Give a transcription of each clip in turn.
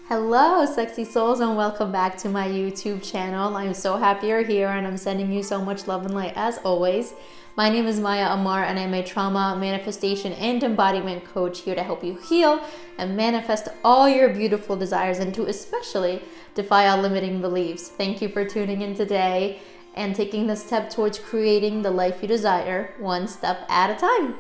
Hello, sexy souls, and welcome back to my YouTube channel. I'm so happy you're here, and I'm sending you so much love and light as always. My name is Maya Amar, and I'm a trauma, manifestation, and embodiment coach here to help you heal and manifest all your beautiful desires and to especially defy all limiting beliefs. Thank you for tuning in today and taking the step towards creating the life you desire, one step at a time.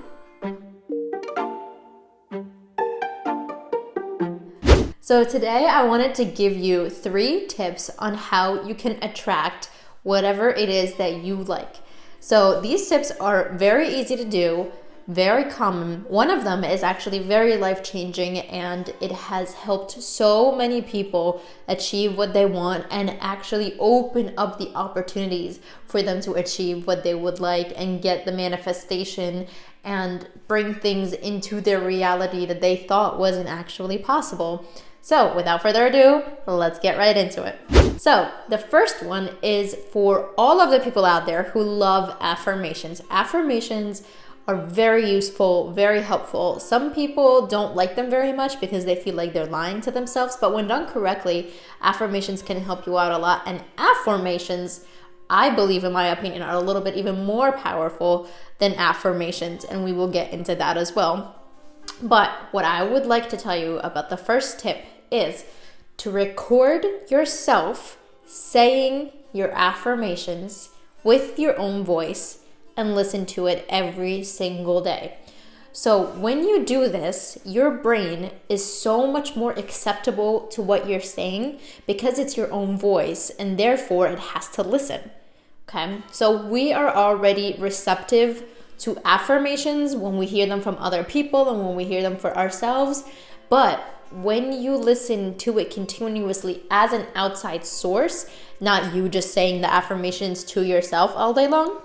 So today I wanted to give you 3 tips on how you can attract whatever it is that you like. So these tips are very easy to do, very common. One of them is actually very life-changing, and it has helped so many people achieve what they want and actually open up the opportunities for them to achieve what they would like and get the manifestation and bring things into their reality that they thought wasn't actually possible. So without further ado, let's get right into it. So the first one is for all of the people out there who love affirmations. Affirmations are very useful, very helpful. Some people don't like them very much because they feel like they're lying to themselves, but when done correctly, affirmations can help you out a lot. And affirmations, I believe, in my opinion, are a little bit even more powerful than affirmations, and we will get into that as well. But what I would like to tell you about the first tip is to record yourself saying your affirmations with your own voice and listen to it every single day. So when you do this, your brain is so much more acceptable to what you're saying because it's your own voice, and therefore it has to listen. Okay, so we are already receptive to affirmations when we hear them from other people and when we hear them for ourselves. But when you listen to it continuously as an outside source, not you just saying the affirmations to yourself all day long,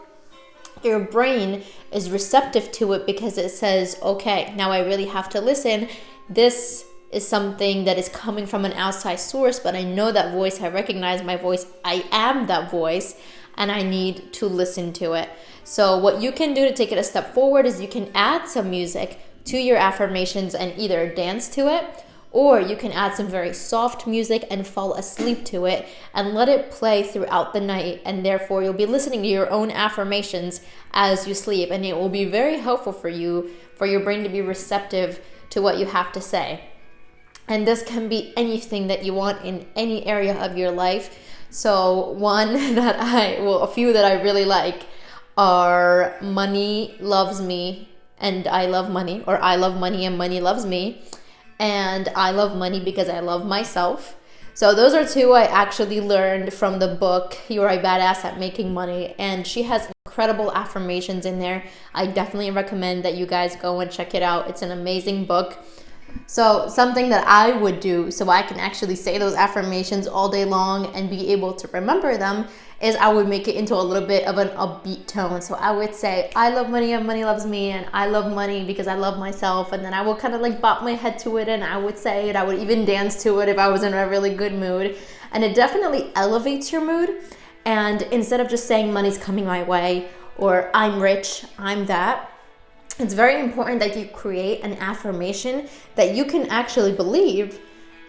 your brain is receptive to it because it says, okay, now I really have to listen. This is something that is coming from an outside source, but I know that voice, I recognize my voice, I am that voice, and I need to listen to it. So what you can do to take it a step forward is you can add some music to your affirmations and either dance to it, or you can add some very soft music and fall asleep to it and let it play throughout the night, and therefore you'll be listening to your own affirmations as you sleep, and it will be very helpful for you, for your brain to be receptive to what you have to say. And this can be anything that you want in any area of your life. So a few that I really like are Money Loves Me and I Love Money, or I Love Money and Money Loves Me, and I Love Money because I love myself. So those are 2 I actually learned from the book You're a Badass at Making Money, and she has incredible affirmations in there. I definitely recommend that you guys go and check it out. It's an amazing book. So something that I would do so I can actually say those affirmations all day long and be able to remember them is I would make it into a little bit of an upbeat tone. So I would say, I love money and money loves me, and I love money because I love myself. And then I would kind of like bop my head to it, and I would say it. I would even dance to it if I was in a really good mood. And it definitely elevates your mood. And instead of just saying money's coming my way, or I'm rich, I'm that, it's very important that you create an affirmation that you can actually believe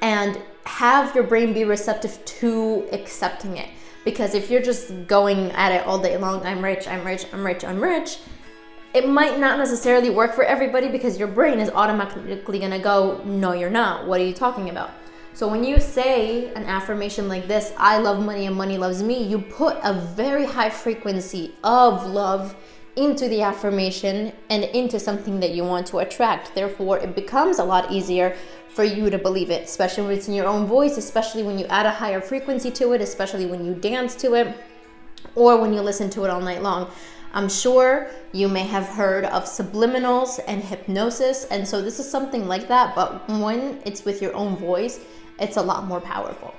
and have your brain be receptive to accepting it. Because if you're just going at it all day long, I'm rich, I'm rich, I'm rich, I'm rich, it might not necessarily work for everybody because your brain is automatically gonna go, no, you're not. What are you talking about? So when you say an affirmation like this, I love money and money loves me, you put a very high frequency of love into the affirmation and into something that you want to attract. Therefore, it becomes a lot easier for you to believe it, especially when it's in your own voice, especially when you add a higher frequency to it, especially when you dance to it, or when you listen to it all night long. I'm sure you may have heard of subliminals and hypnosis, and so this is something like that, but when it's with your own voice, it's a lot more powerful.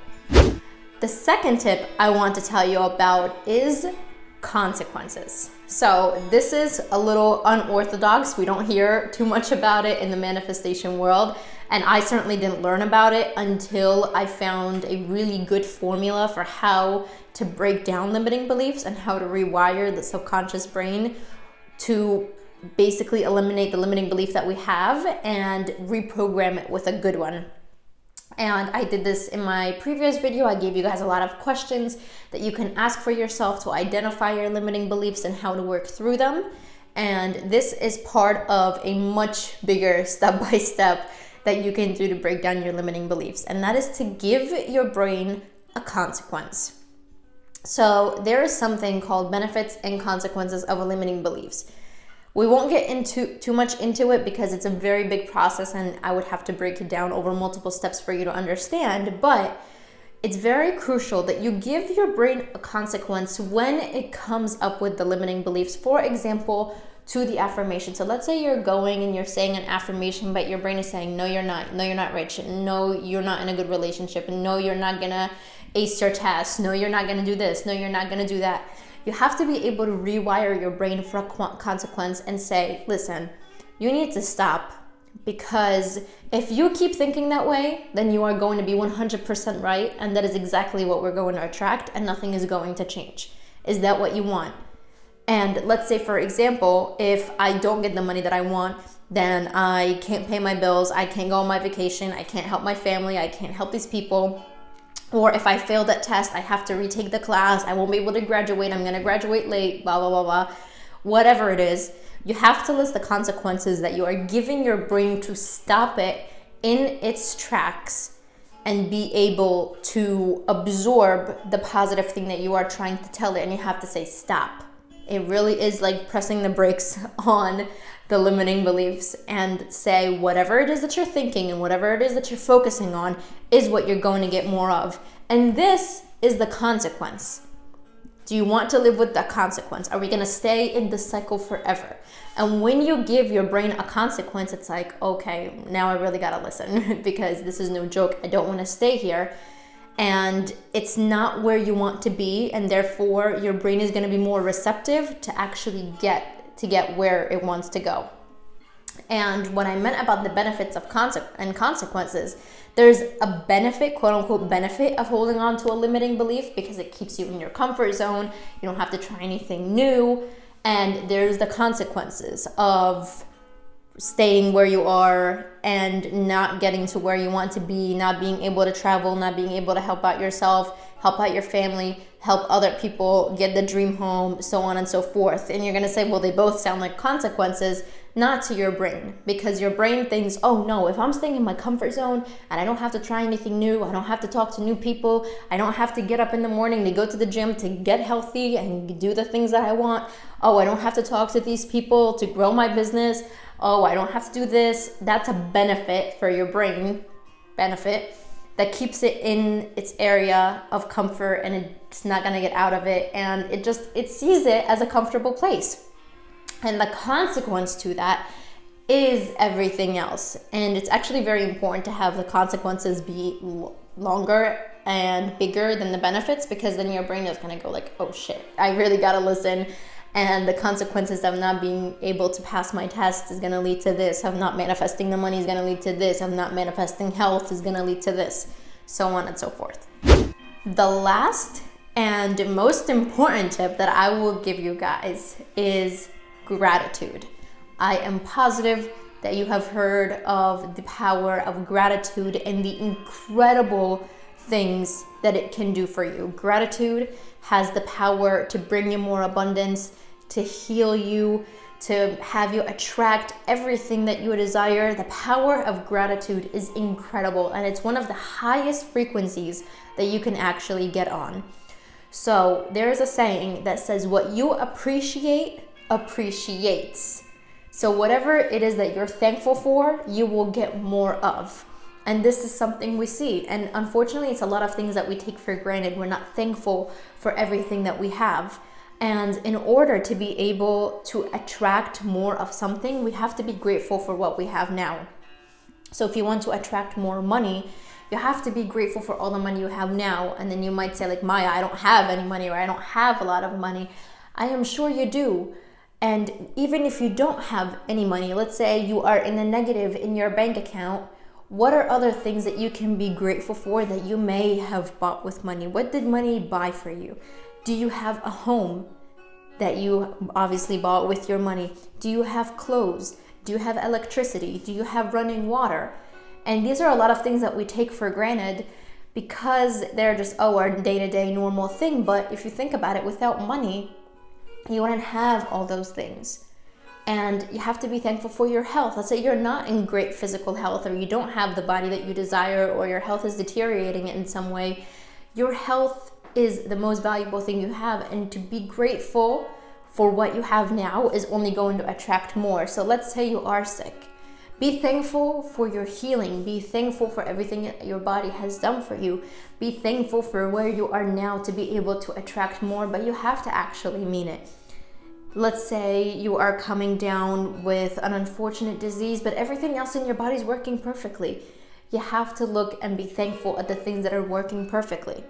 The second tip I want to tell you about is consequences. So this is a little unorthodox. We don't hear too much about it in the manifestation world, and I certainly didn't learn about it until I found a really good formula for how to break down limiting beliefs and how to rewire the subconscious brain to basically eliminate the limiting belief that we have and reprogram it with a good one. And I did this in my previous video. I gave you guys a lot of questions that you can ask for yourself to identify your limiting beliefs and how to work through them. And this is part of a much bigger step-by-step that you can do to break down your limiting beliefs. And that is to give your brain a consequence. So there is something called benefits and consequences of limiting beliefs. We won't get into too much into it because it's a very big process and I would have to break it down over multiple steps for you to understand, but it's very crucial that you give your brain a consequence when it comes up with the limiting beliefs. For example, to the affirmation. So let's say you're going and you're saying an affirmation, but your brain is saying, no, you're not. No, you're not rich. No, you're not in a good relationship. No, you're not gonna ace your test. No, you're not gonna do this. No, you're not gonna do that. You have to be able to rewire your brain for a consequence and say, listen, you need to stop, because if you keep thinking that way, then you are going to be 100% right, and that is exactly what we're going to attract, and nothing is going to change. Is that what you want? And let's say, for example, if I don't get the money that I want, then I can't pay my bills, I can't go on my vacation, I can't help my family, I can't help these people. Or if I fail that test, I have to retake the class, I won't be able to graduate, I'm gonna graduate late, blah, blah, blah, blah. Whatever it is, you have to list the consequences that you are giving your brain to stop it in its tracks and be able to absorb the positive thing that you are trying to tell it, and you have to say stop. It really is like pressing the brakes on the limiting beliefs and say whatever it is that you're thinking and whatever it is that you're focusing on is what you're going to get more of. And this is the consequence. Do you want to live with that consequence? Are we going to stay in this cycle forever? And when you give your brain a consequence, it's like, okay, now I really got to listen because this is no joke. I don't want to stay here. And it's not where you want to be, and therefore your brain is going to be more receptive to actually get where it wants to go. And what I meant about the benefits of consequences, there's a benefit, quote unquote benefit, of holding on to a limiting belief because it keeps you in your comfort zone. You don't have to try anything new. And there's the consequences of staying where you are and not getting to where you want to be, not being able to travel, not being able to help out yourself, help out your family, help other people get the dream home, so on and so forth. And you're going to say, well, they both sound like consequences. Not to your brain, because your brain thinks, oh no, if I'm staying in my comfort zone and I don't have to try anything new, I don't have to talk to new people, I don't have to get up in the morning to go to the gym to get healthy and do the things that I want, oh, I don't have to talk to these people to grow my business, oh, I don't have to do this. That's a benefit for your brain, benefit, that keeps it in its area of comfort and it's not gonna get out of it, and it sees it as a comfortable place. And the consequence to that is everything else. And it's actually very important to have the consequences be longer and bigger than the benefits, because then your brain is gonna go like, oh shit, I really gotta listen. And the consequences of not being able to pass my test is gonna lead to this. Of not manifesting the money is gonna lead to this. Of not manifesting health is gonna lead to this. So on and so forth. The last and most important tip that I will give you guys is gratitude. I am positive that you have heard of the power of gratitude and the incredible things that it can do for you. Gratitude has the power to bring you more abundance, to heal you, to have you attract everything that you desire. The power of gratitude is incredible, and it's one of the highest frequencies that you can actually get on. So there's a saying that says, what you appreciate appreciates. So whatever it is that you're thankful for, you will get more of. And this is something we see. And unfortunately, it's a lot of things that we take for granted. We're not thankful for everything that we have. And in order to be able to attract more of something, we have to be grateful for what we have now. So if you want to attract more money, you have to be grateful for all the money you have now. And then you might say like, Maya, I don't have any money, or I don't have a lot of money. I am sure you do. And even if you don't have any money, let's say you are in the negative in your bank account, what are other things that you can be grateful for that you may have bought with money? What did money buy for you? Do you have a home that you obviously bought with your money? Do you have clothes? Do you have electricity? Do you have running water? And these are a lot of things that we take for granted because they're just, our day-to-day normal thing. But if you think about it, without money, you wouldn't have all those things. And you have to be thankful for your health. Let's say you're not in great physical health, or you don't have the body that you desire, or your health is deteriorating in some way. Your health is the most valuable thing you have, and to be grateful for what you have now is only going to attract more. So let's say you are sick. Be thankful for your healing. Be thankful for everything that your body has done for you. Be thankful for where you are now to be able to attract more, but you have to actually mean it. Let's say you are coming down with an unfortunate disease, but everything else in your body is working perfectly. You have to look and be thankful at the things that are working perfectly.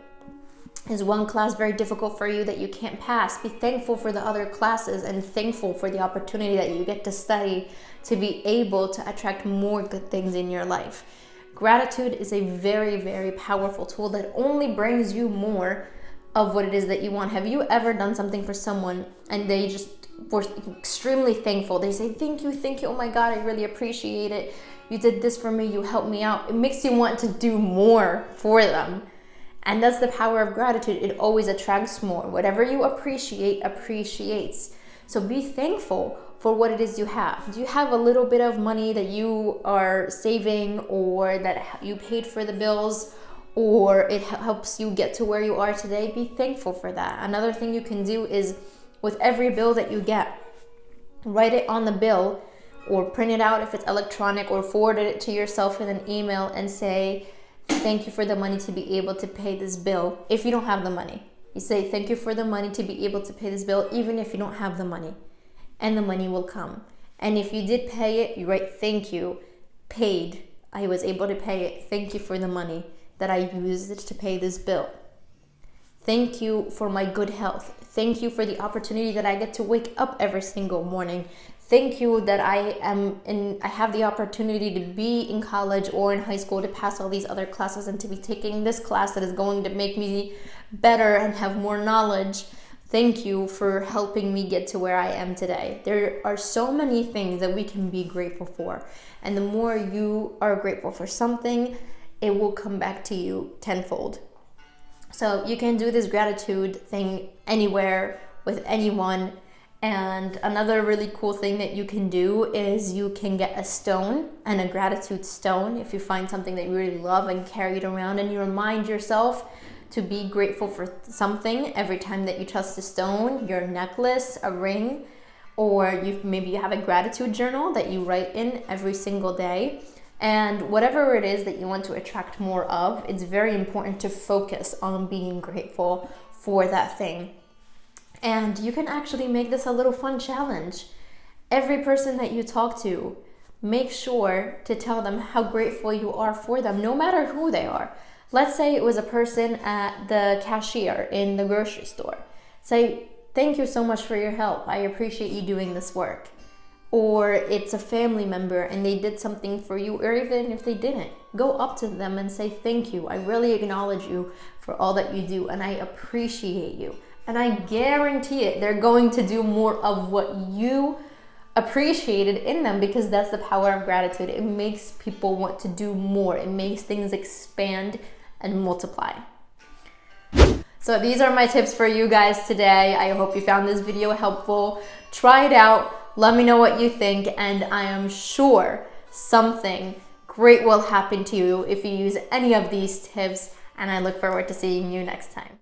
Is one class very difficult for you that you can't pass? Be thankful for the other classes and thankful for the opportunity that you get to study to be able to attract more good things in your life. Gratitude is a very, very powerful tool that only brings you more of what it is that you want. Have you ever done something for someone and they just were extremely thankful? They say, thank you, oh my God, I really appreciate it. You did this for me, you helped me out. It makes you want to do more for them. And that's the power of gratitude. It always attracts more. Whatever you appreciate, appreciates. So be thankful for what it is you have. Do you have a little bit of money that you are saving, or that you paid for the bills, or it helps you get to where you are today? Be thankful for that. Another thing you can do is, with every bill that you get, write it on the bill, or print it out if it's electronic, or forward it to yourself in an email and say, thank you for the money to be able to pay this bill. If you don't have the money, you say, thank you for the money to be able to pay this bill, even if you don't have the money, and the money will come. And if you did pay it, you write, thank you, paid. I was able to pay it. Thank you for the money that I used to pay this bill. Thank you for my good health. Thank you for the opportunity that I get to wake up every single morning. Thank you that I have the opportunity to be in college or in high school, to pass all these other classes and to be taking this class that is going to make me better and have more knowledge. Thank you for helping me get to where I am today. There are so many things that we can be grateful for. And the more you are grateful for something, it will come back to you tenfold. So you can do this gratitude thing anywhere with anyone. And another really cool thing that you can do is you can get a stone, and a gratitude stone, if you find something that you really love, and carry it around, and you remind yourself to be grateful for something every time that you touch the stone, your necklace, a ring, or maybe you have a gratitude journal that you write in every single day. And whatever it is that you want to attract more of, it's very important to focus on being grateful for that thing. And you can actually make this a little fun challenge. Every person that you talk to, make sure to tell them how grateful you are for them, no matter who they are. Let's say it was a person at the cashier in the grocery store. Say, thank you so much for your help. I appreciate you doing this work. Or it's a family member and they did something for you, or even if they didn't, go up to them and say, thank you. I really acknowledge you for all that you do, and I appreciate you. And I guarantee it, they're going to do more of what you appreciated in them, because that's the power of gratitude. It makes people want to do more. It makes things expand and multiply. So these are my tips for you guys today. I hope you found this video helpful. Try it out. Let me know what you think, and I am sure something great will happen to you if you use any of these tips, and I look forward to seeing you next time.